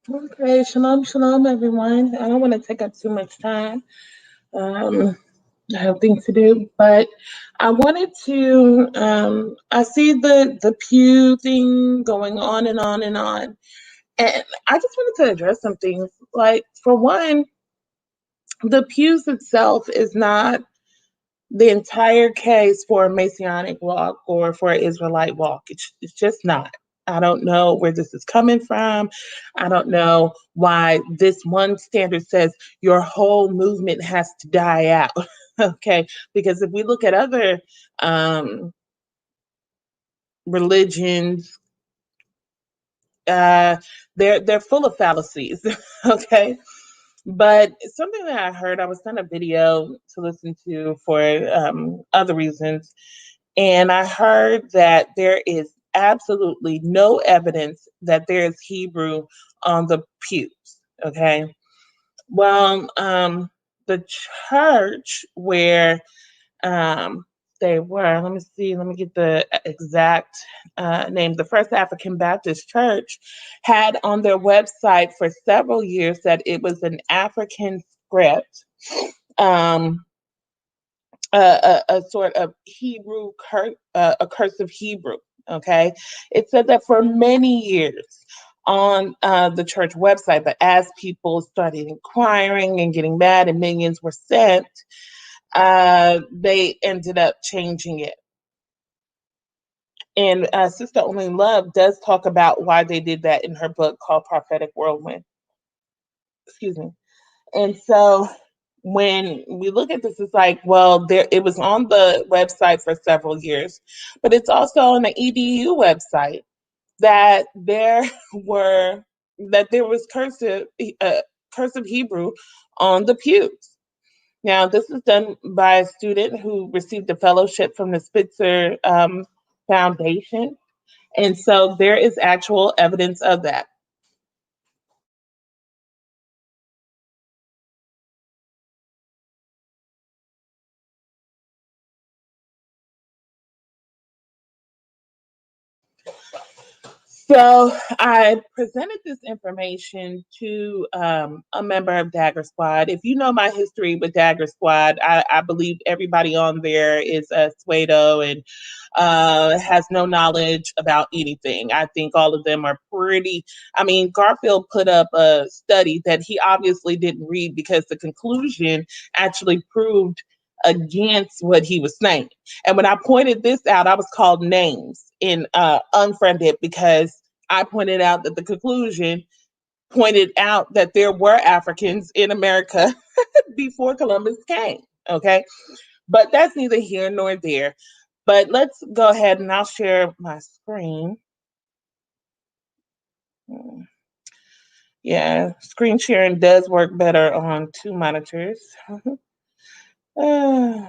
Okay, shalom, shalom, everyone. I don't want to take up too much time. Um, I have things to do, but I wanted to. I see the Pew thing going on and on and on, and I just wanted to address some things. Like for one, the Pews itself is not the entire case for a Messianic walk or for an Israelite walk. It's just not. I don't know where this is coming from. I don't know why this one standard says your whole movement has to die out. Okay, because if we look at other um, religions, uh, they're full of fallacies. Okay, but something that I heard, I was sent a video to listen to for other reasons, and I heard that there is absolutely no evidence that there is Hebrew on the pews. Okay. Well, the church where um, they were, let me see, let me get the exact name. The First African Baptist Church had on their website for several years that it was an African script. Um, a sort of a cursive Hebrew. Okay, it said that for many years on the church website, but as people started inquiring and getting mad, and millions were sent, they ended up changing it. And Sister Only Love does talk about why they did that in her book called Prophetic Whirlwind. Excuse me. And so when we look at this, it's like, well, there it was on the website for several years, but it's also on the EDU website that were there was cursive Hebrew on the pews. Now, this is done by a student who received a fellowship from the Spitzer Foundation, and so there is actual evidence of that. So I presented this information to a member of Dagger Squad. If you know my history with Dagger Squad, I believe everybody on there is a Suedo and has no knowledge about anything. I think all of them are pretty. I mean, Garfield put up a study that he obviously didn't read because the conclusion actually proved against what he was saying. And when I pointed this out, I was called names and unfriended because I pointed out that the conclusion pointed out that there were Africans in America before Columbus came. Okay. But that's neither here nor there. But let's go ahead and I'll share my screen. Yeah, screen sharing does work better on two monitors. Uh,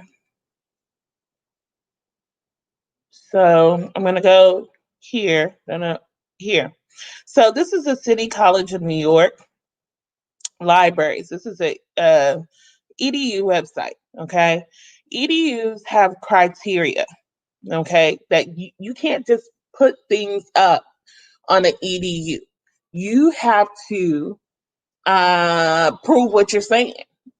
so I'm going to go here. No, no, here. So this is the City College of New York libraries. This is a EDU website. Okay, EDUs have criteria. Okay, that you can't just put things up on an EDU. You have to prove what you're saying,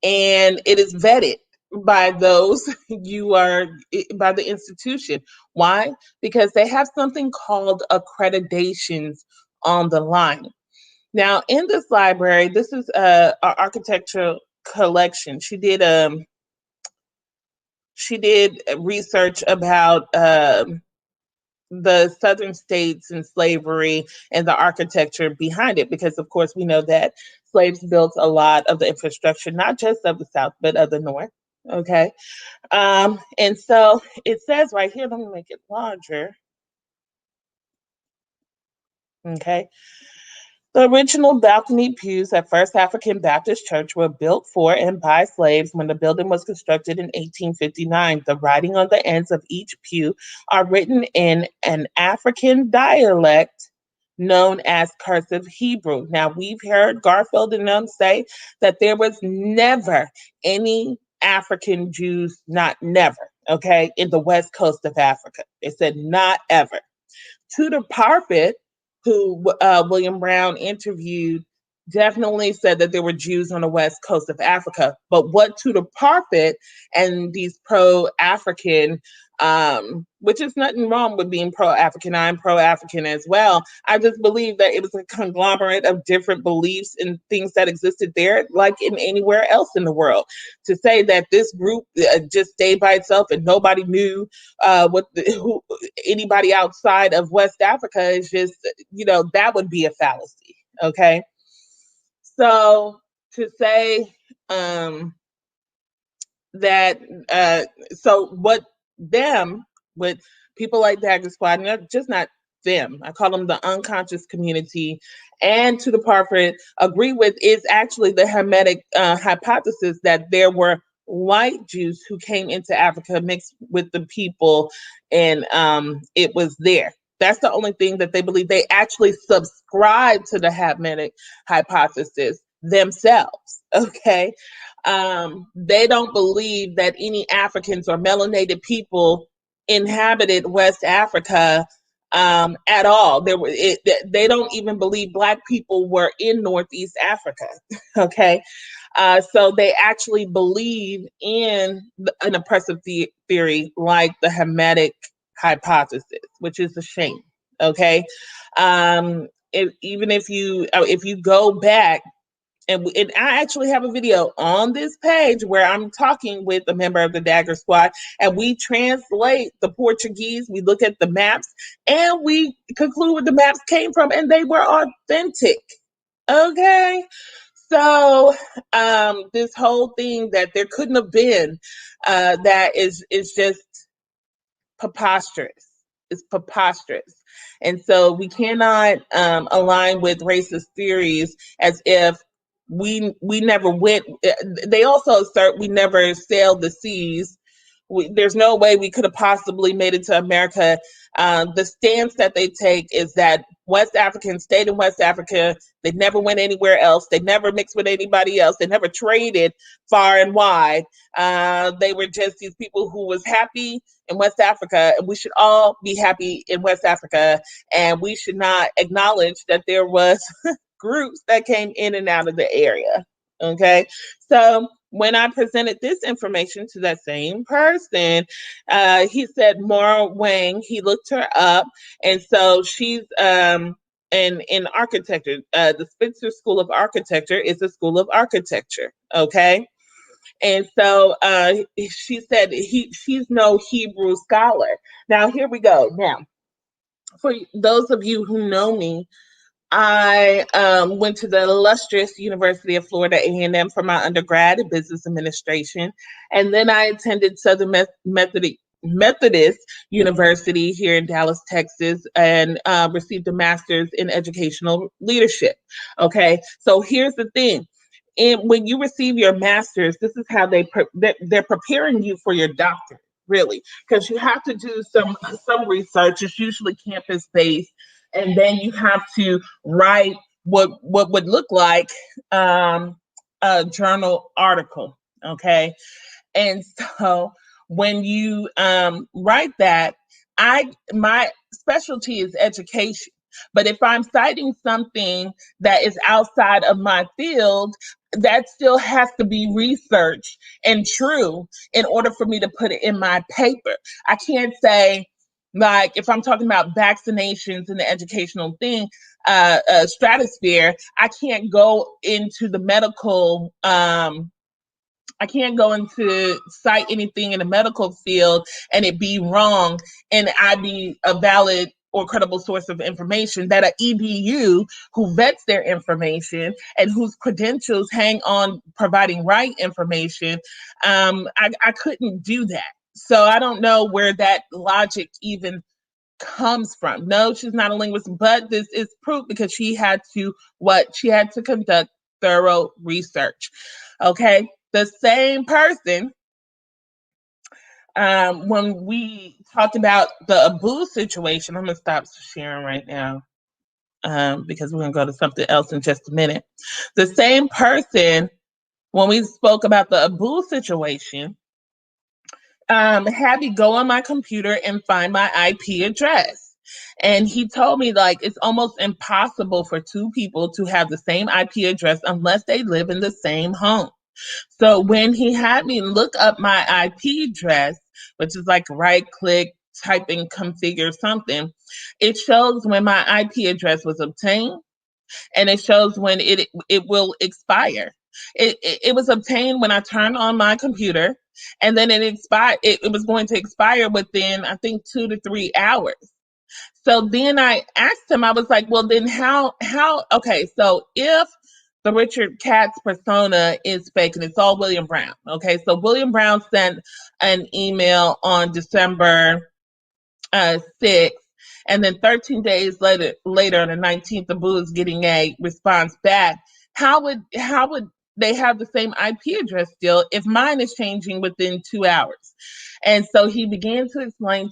and it is vetted by those you are by the institution. Why? Because they have something called accreditations on the line. Now, in this library, this is a architectural collection. She did research about the southern states and slavery and the architecture behind it, because of course we know that slaves built a lot of the infrastructure, not just of the South, but of the North. Okay. And so it says right here, let me make it larger. Okay. The original balcony pews at First African Baptist Church were built for and by slaves when the building was constructed in 1859. The writing on the ends of each pew are written in an African dialect known as cursive Hebrew. Now, we've heard Garfield and them say that there was never any African Jews, not never, okay, in the west coast of Africa. They said not ever. Tudor Parfit, who William Brown interviewed definitely said that there were Jews on the west coast of Africa. But what Tudor Parfit and these pro-African, which is nothing wrong with being pro-African, I'm pro-African as well. I just believe that it was a conglomerate of different beliefs and things that existed there, like in anywhere else in the world. To say that this group just stayed by itself and nobody knew anybody outside of West Africa is just, that would be a fallacy. Okay. So to say um, that, so what them, with people like Dagger Squad, just not them, I call them the unconscious community, and to the Parfit agree with, is actually the Hermetic hypothesis that there were white Jews who came into Africa mixed with the people, and it was there. That's the only thing that they believe. They actually subscribe to the Hermetic hypothesis themselves. Okay. They don't believe that any Africans or melanated people inhabited West Africa at all. They don't even believe Black people were in Northeast Africa. Okay. So they actually believe in an oppressive theory like the Hermetic hypothesis, which is a shame. Okay. Even if you go back, and I actually have a video on this page where I'm talking with a member of the Dagger Squad, and we translate the Portuguese, we look at the maps, and we conclude where the maps came from, and they were authentic. Okay. So this whole thing that there couldn't have been, that is just preposterous. It's preposterous. And so we cannot align with racist theories as if we never went. They also assert we never sailed the seas. There's no way we could have possibly made it to America. The stance that they take is that West Africans stayed in West Africa. They never went anywhere else. They never mixed with anybody else. They never traded far and wide. They were just these people who was happy in West Africa, and we should all be happy in West Africa, and we should not acknowledge that there was groups that came in and out of the area. Okay. So when I presented this information to that same person, he said Maura Wang. He looked her up, and so she's in architecture. The Spitzer School of Architecture is a school of architecture. Okay. And so she said she's no Hebrew scholar. Now, here we go. Now, for those of you who know me, I went to the illustrious University of Florida A&M for my undergrad in business administration, and then I attended Southern Methodist University here in Dallas, Texas, and received a master's in educational leadership. Okay, so here's the thing. And when you receive your master's, this is how they're preparing you for your doctorate, really, because you have to do some research. It's usually campus based, and then you have to write what would look like a journal article. Okay, and so when you write that, my specialty is education. But if I'm citing something that is outside of my field, that still has to be researched and true in order for me to put it in my paper. I can't say, like, if I'm talking about vaccinations in the educational thing, stratosphere, I can't go into the medical I can't go into cite anything in the medical field and it be wrong and I be a valid or credible source of information, that an EDU who vets their information and whose credentials hang on providing right information, I couldn't do that. So I don't know where that logic even comes from. No, she's not a linguist, but this is proof because she had to conduct thorough research. Okay. The same person, when we talked about the Abu situation, I'm going to stop sharing right now because we're going to go to something else in just a minute. The same person, when we spoke about the Abu situation, had me go on my computer and find my IP address. And he told me, like, it's almost impossible for two people to have the same IP address unless they live in the same home. So when he had me look up my IP address, which is like right click, type in configure something, it shows when my IP address was obtained, and it shows when it will expire. It was obtained when I turned on my computer, and then it expired. It was going to expire within, I think, 2 to 3 hours. So then I asked him, I was like, well, then okay, so if the Richard Katz persona is fake and it's all William Brown, okay, so William Brown sent an email on December 6th, and then 13 days later on the 19th, the Boo is getting a response back. How would they have the same IP address still if mine is changing within 2 hours? And so he explained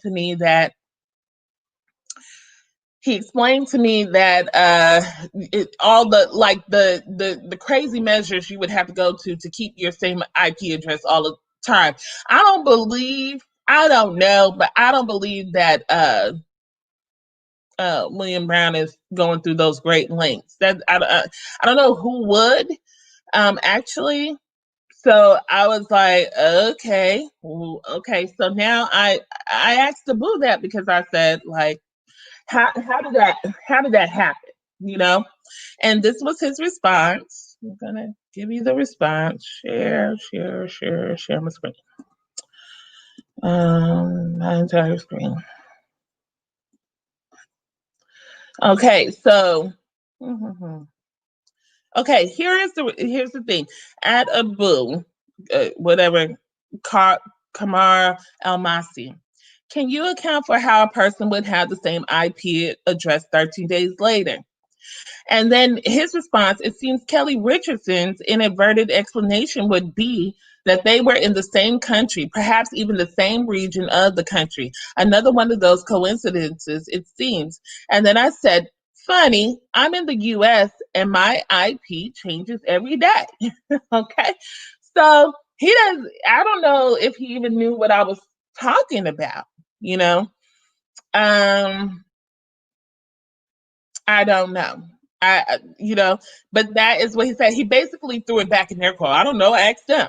to me that all the like the crazy measures you would have to go to keep your same IP address all the time. I don't know, but I don't believe that William Brown is going through those great lengths. I don't know who would actually. So I was like, okay, okay. So now I asked the Boo that, because I said, like, how did that happen? You know? And this was his response. I'm gonna give you the response. Share my screen. My entire screen. Okay, so okay, here's the thing. At Abu, whatever, Kamar Almasi. Can you account for how a person would have the same IP address 13 days later? And then his response, it seems Kelly Richardson's inadvertent explanation would be that they were in the same country, perhaps even the same region of the country. Another one of those coincidences, it seems. And then I said, funny, I'm in the US and my IP changes every day. Okay. So I don't know if he even knew what I was talking about, you know? Um, I don't know. But that is what he said. He basically threw it back in their court. I don't know. I asked them.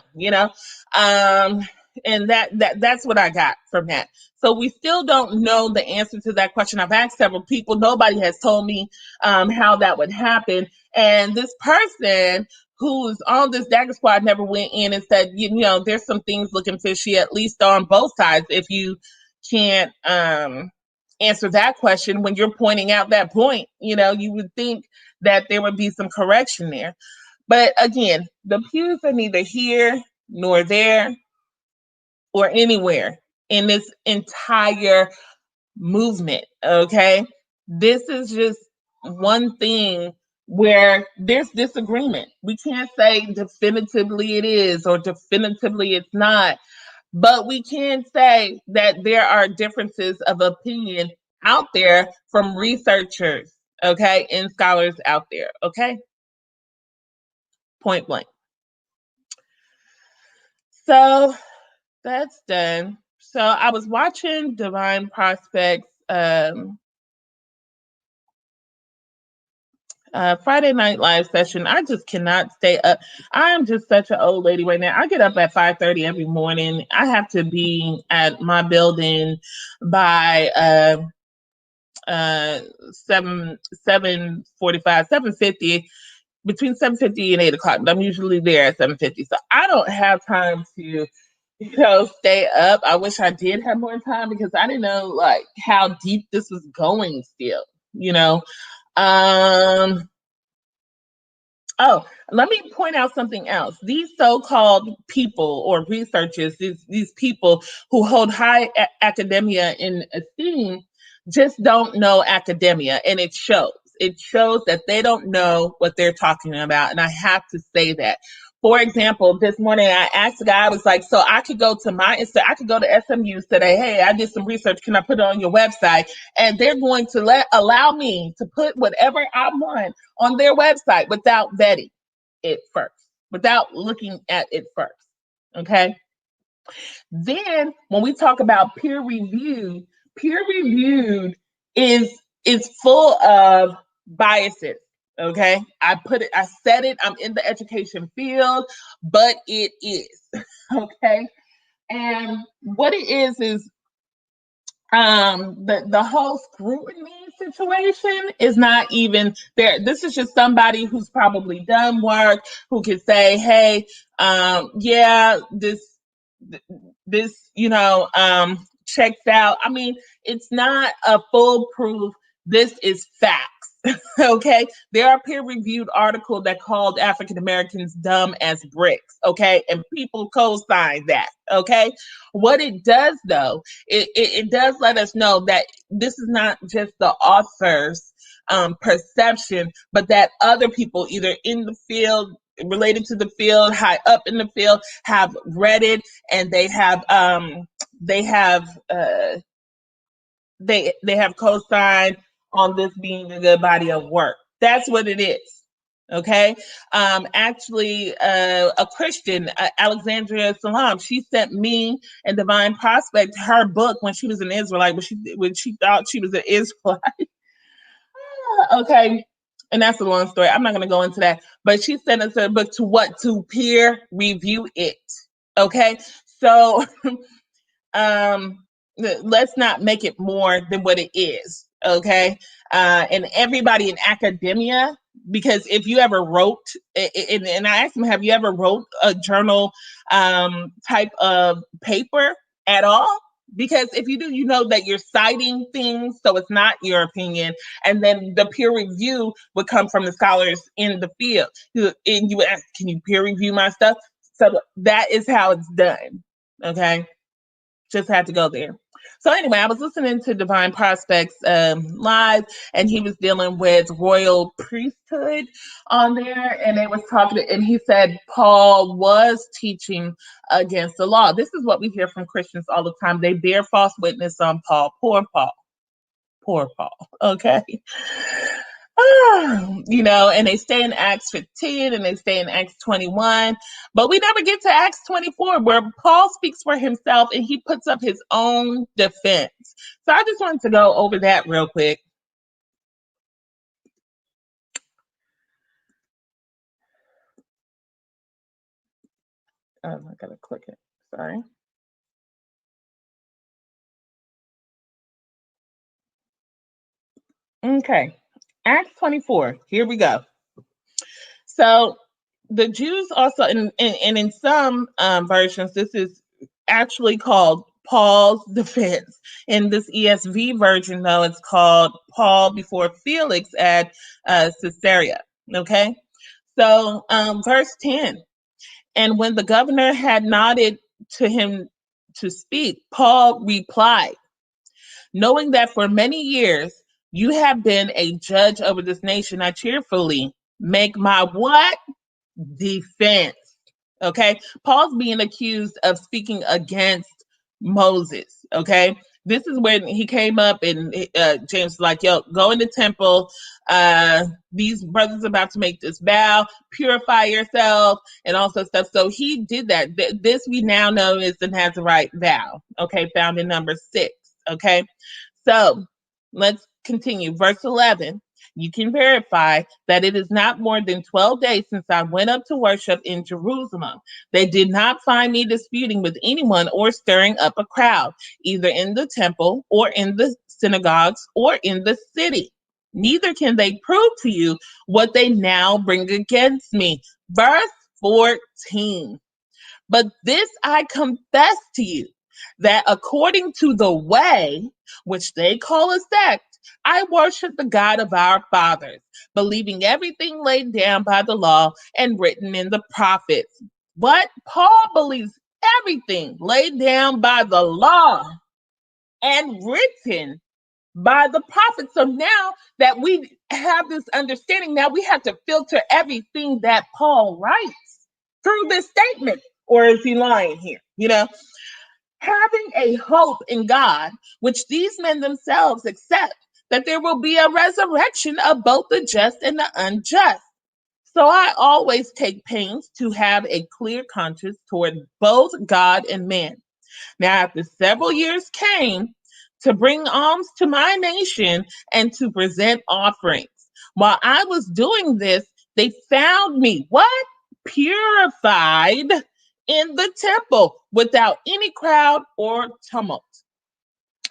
And that's what I got from that. So we still don't know the answer to that question. I've asked several people. Nobody has told me how that would happen. And this person who's on this Dagger Squad never went in and said, there's some things looking fishy, at least on both sides. If you can't answer that question when you're pointing out that point, you would think that there would be some correction there. But again, the Pews are neither here nor there or anywhere in this entire movement. Okay. This is just one thing where there's disagreement. We can't say definitively it is or definitively it's not. But we can say that there are differences of opinion out there from researchers, okay, and scholars out there, okay? Point blank. So that's done. So I was watching Divine Prospects Friday night live session. I just cannot stay up. I am just such an old lady right now. I get up at 5:30 every morning. I have to be at my building by 7:45, 7:50, between 7:50 and 8 o'clock. But I'm usually there at 7:50. So I don't have time to, stay up. I wish I did have more time, because I didn't know like how deep this was going still, Um, Oh, let me point out something else. These so-called people or researchers, these people who hold high academia in esteem, just don't know academia, and it shows. It shows that they don't know what they're talking about, and I have to say that. For example, this morning I asked a guy, I was like, so I could go to SMU today. Hey, I did some research. Can I put it on your website? And they're going to allow me to put whatever I want on their website without vetting it first, without looking at it first. Okay. Then when we talk about peer reviewed is full of biases. Okay, I said it. I'm in the education field, but it is okay. And what it is the whole scrutiny situation is not even there. This is just somebody who's probably done work who could say, hey, yeah, this checks out. I mean, it's not a foolproof. This is facts. Okay, there are peer-reviewed articles that called African Americans dumb as bricks. Okay, and people co-sign that. Okay, what it does though, it does let us know that this is not just the author's perception, but that other people, either in the field, related to the field, high up in the field, have read it, and they have they have co-signed on this being a good body of work. That's what it is. Okay. Actually, a Christian, Alexandria Salam, she sent me and Divine Prospect her book when she was an Israelite, when she thought she was an Israelite. Okay. And that's a long story. I'm not going to go into that. But she sent us her book to peer review it. Okay. So um let's not make it more than what it is. Okay. And everybody in academia, because if you ever wrote, and I asked them, have you ever wrote a journal type of paper at all? Because if you do, you know that you're citing things, so it's not your opinion, and then the peer review would come from the scholars in the field, and you would ask, can you peer review my stuff? So that is how it's done. Okay, just had to go there. So anyway, I was listening to Divine Prospects live, and he was dealing with royal priesthood on there, and they was talking, and he said Paul was teaching against the law. This is what we hear from Christians all the time. They bear false witness on Paul. Poor Paul. Poor Paul. Okay. And they stay in Acts 15 and they stay in Acts 21, but we never get to Acts 24 where Paul speaks for himself and he puts up his own defense. So I just wanted to go over that real quick. I gotta click it. Sorry. Okay. Acts 24. Here we go. So the Jews also, and in some versions, this is actually called Paul's defense. In this ESV version, though, it's called Paul before Felix at Caesarea. Okay. So, verse 10. And when the governor had nodded to him to speak, Paul replied, knowing that for many years you have been a judge over this nation, I cheerfully make my what? Defense. Okay. Paul's being accused of speaking against Moses. Okay. This is when he came up and James was like, yo, go in the temple. These brothers are about to make this vow, purify yourself, and also stuff. So he did that. This we now know is the Nazarite vow. Okay. Found in number 6. Okay. So let's continue. Verse 11. You can verify that it is not more than 12 days since I went up to worship in Jerusalem. They did not find me disputing with anyone or stirring up a crowd, either in the temple or in the synagogues or in the city. Neither can they prove to you what they now bring against me. Verse 14. But this I confess to you, that according to the way, which they call a sect, I worship the God of our fathers, believing everything laid down by the law and written in the prophets. But Paul believes everything laid down by the law and written by the prophets. So now that we have this understanding, now we have to filter everything that Paul writes through this statement. Or is he lying here? Having a hope in God, which these men themselves accept, that there will be a resurrection of both the just and the unjust. So I always take pains to have a clear conscience toward both God and man. Now, after several years came, to bring alms to my nation and to present offerings. While I was doing this, they found me, what? Purified in the temple without any crowd or tumult.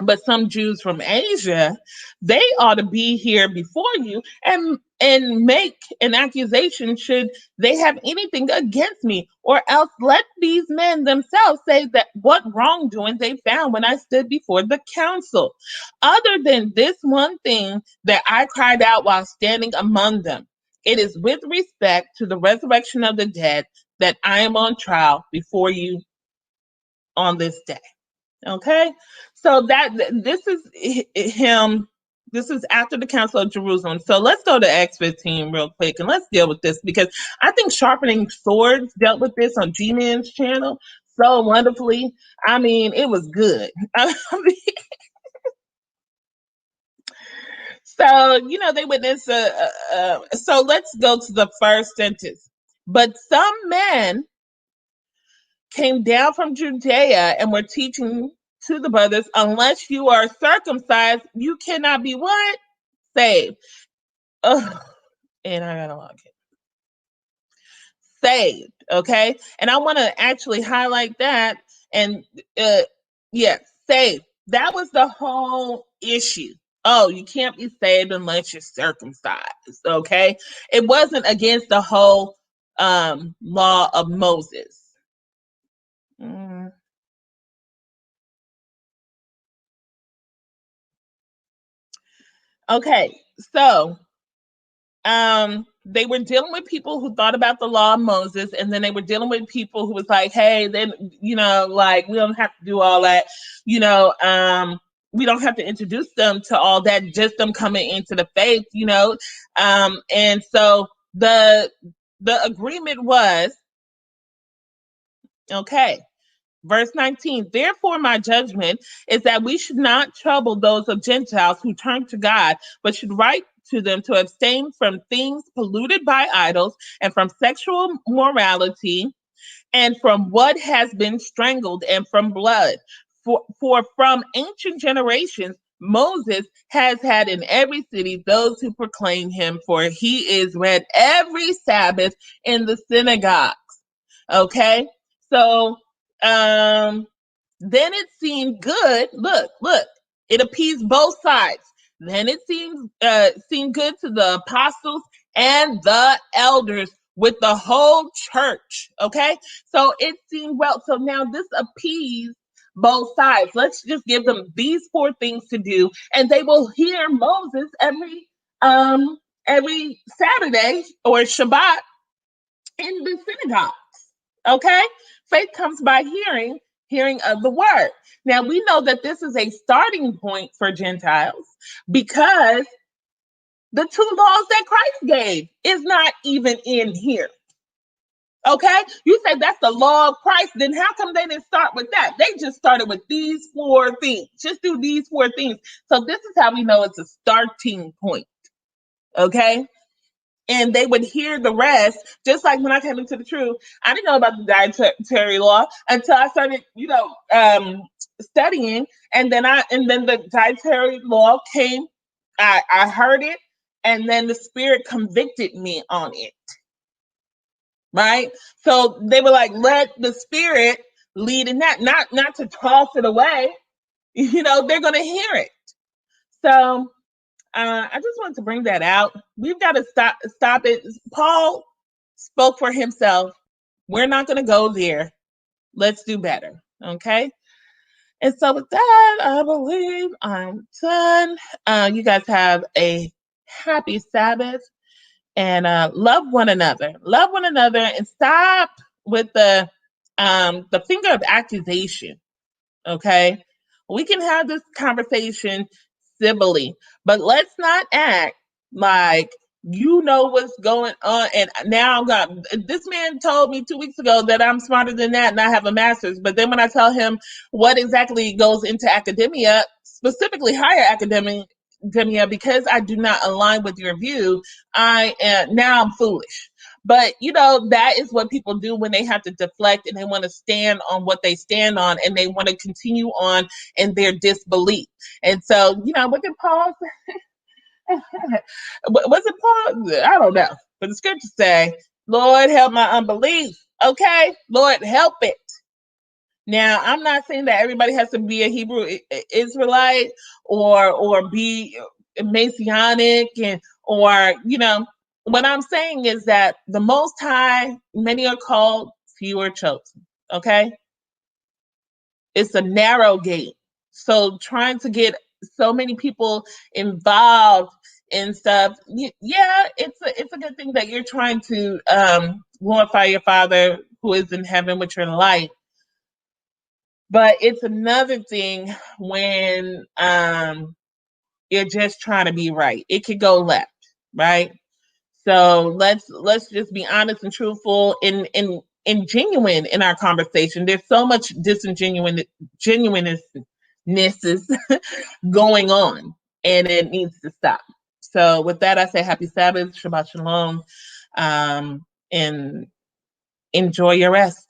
But some Jews from Asia, they ought to be here before you and make an accusation should they have anything against me, or else let these men themselves say that what wrongdoing they found when I stood before the council, other than this one thing that I cried out while standing among them. It is with respect to the resurrection of the dead that I am on trial before you on this day. Okay, so that this is him. This is after the Council of Jerusalem. So let's go to Acts 15 real quick and let's deal with this because I think Sharpening Swords dealt with this on G-Man's channel so wonderfully. I mean, it was good. So, they witnessed. So let's go to the first sentence. But some men came down from Judea and were teaching to the brothers, unless you are circumcised, you cannot be what? Saved. Ugh. And I gotta log it. Saved. Okay. And I want to actually highlight that. And yeah, saved. That was the whole issue. Oh, you can't be saved unless you're circumcised. Okay. It wasn't against the whole law of Moses. Okay, so they were dealing with people who thought about the law of Moses, and then they were dealing with people who was like, hey, then like we don't have to do all that, we don't have to introduce them to all that, just them coming into the faith, and so the agreement was okay. Verse 19, therefore my judgment is that we should not trouble those of Gentiles who turn to God, but should write to them to abstain from things polluted by idols and from sexual morality and from what has been strangled and from blood. For from ancient generations, Moses has had in every city those who proclaim him, for he is read every Sabbath in the synagogues. Okay, so then it seemed good. Look, it appeased both sides. Then it seemed good to the apostles and the elders with the whole church. Okay, so it seemed well. So now this appeased both sides. Let's just give them these 4 things to do, and they will hear Moses every Saturday or Shabbat in the synagogue. Okay, faith comes by hearing of the word. Now we know that this is a starting point for Gentiles because the 2 laws that Christ gave is not even in here. Okay, you say that's the law of Christ, then how come they didn't start with that? They just started with these 4 things. Just do these 4 things. So this is how we know it's a starting point. Okay, and they would hear the rest. Just like when I came into the truth, I didn't know about the dietary law until I started, studying, and then the dietary law came. I heard it, and then the Spirit convicted me on it. Right? So they were like, let the Spirit lead in that, not to toss it away. They're going to hear it. So I just wanted to bring that out. We've got to stop it. Paul spoke for himself. We're not going to go there. Let's do better. Okay. And so with that, I believe I'm done. You guys have a happy Sabbath and love one another. Love one another and stop with the finger of accusation. Okay. We can have this conversation civilly, but let's not act like what's going on. And now this man told me 2 weeks ago that I'm smarter than that and I have a master's. But then when I tell him what exactly goes into academia, specifically higher academia, because I do not align with your view, I'm foolish. But you know, that is what people do when they have to deflect and they want to stand on what they stand on and they want to continue on in their disbelief. And so, you know, what did Paul say? Was it Paul? I don't know. But the scriptures say, Lord, help my unbelief. Okay? Lord, help it. Now, I'm not saying that everybody has to be a Hebrew Israelite or be Messianic and or you know what I'm saying is that the Most High, many are called, few are chosen. Okay, it's a narrow gate. So trying to get so many people involved in stuff, yeah, it's a good thing that you're trying to glorify your Father who is in heaven with your life. But it's another thing when you're just trying to be right. It could go left, right? So let's just be honest and truthful and genuine in our conversation. There's so much genuineness is going on, and it needs to stop. So with that, I say happy Sabbath, Shabbat Shalom, and enjoy your rest.